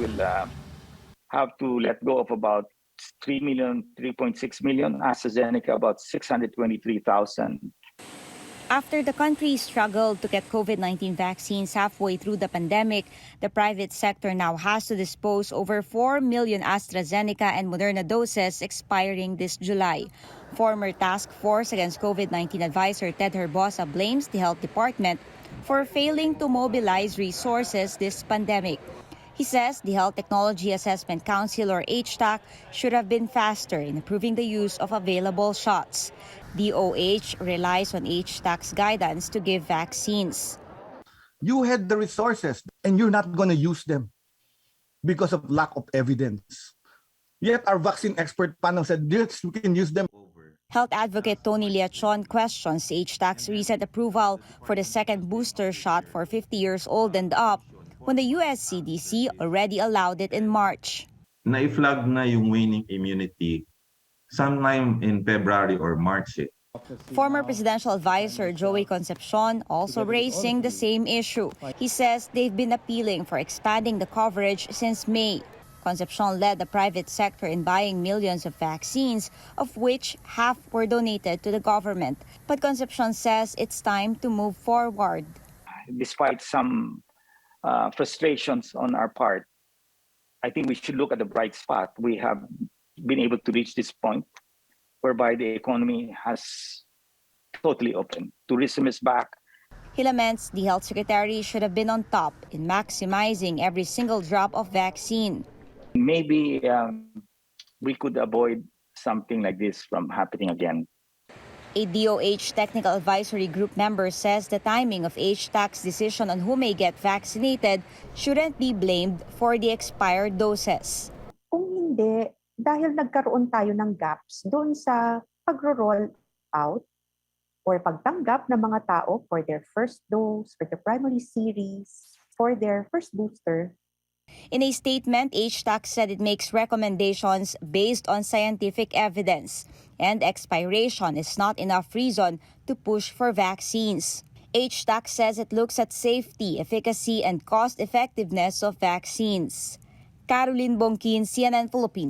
will have to let go of about 3.6 million, AstraZeneca about 623,000. After the country struggled to get COVID-19 vaccines halfway through the pandemic, the private sector now has to dispose over 4 million AstraZeneca and Moderna doses expiring this July. Former Task Force Against COVID-19 advisor Ted Herbosa blames the Health Department for failing to mobilize resources this pandemic. He says the Health Technology Assessment Council, or HTAC, should have been faster in approving the use of available shots. DOH relies on HTAC's guidance to give vaccines. You had the resources and you're not going to use them because of lack of evidence. Yet our vaccine expert panel said, yes, we can use them. Health advocate Tony Liachon questions HTAC's recent approval for the second booster shot for 50 years old and up, when the US CDC already allowed it in March. Na-flag na yung waning immunity sometime in February or March. Former presidential advisor Joey Concepcion also raising the same issue. He says they've been appealing for expanding the coverage since May. Concepcion led the private sector in buying millions of vaccines, of which half were donated to the government. But Concepcion says it's time to move forward. Despite some frustrations on our part, I think we should look at the bright spot. We have been able to reach this point whereby the economy has totally opened. Tourism is back. He laments the health secretary should have been on top in maximizing every single drop of vaccine. Maybe we could avoid something like this from happening again. A DOH Technical Advisory Group member says the timing of HTAC's decision on who may get vaccinated shouldn't be blamed for the expired doses. Kung hindi, dahil nagkaroon tayo ng gaps doon sa pagro-roll out or pagtanggap ng mga tao for their first dose, for the primary series, for their first booster. In a statement, HTAC said it makes recommendations based on scientific evidence, and expiration is not enough reason to push for vaccines. HTAC says it looks at safety, efficacy, and cost-effectiveness of vaccines. Carolyn Bonquin, CNN Philippines.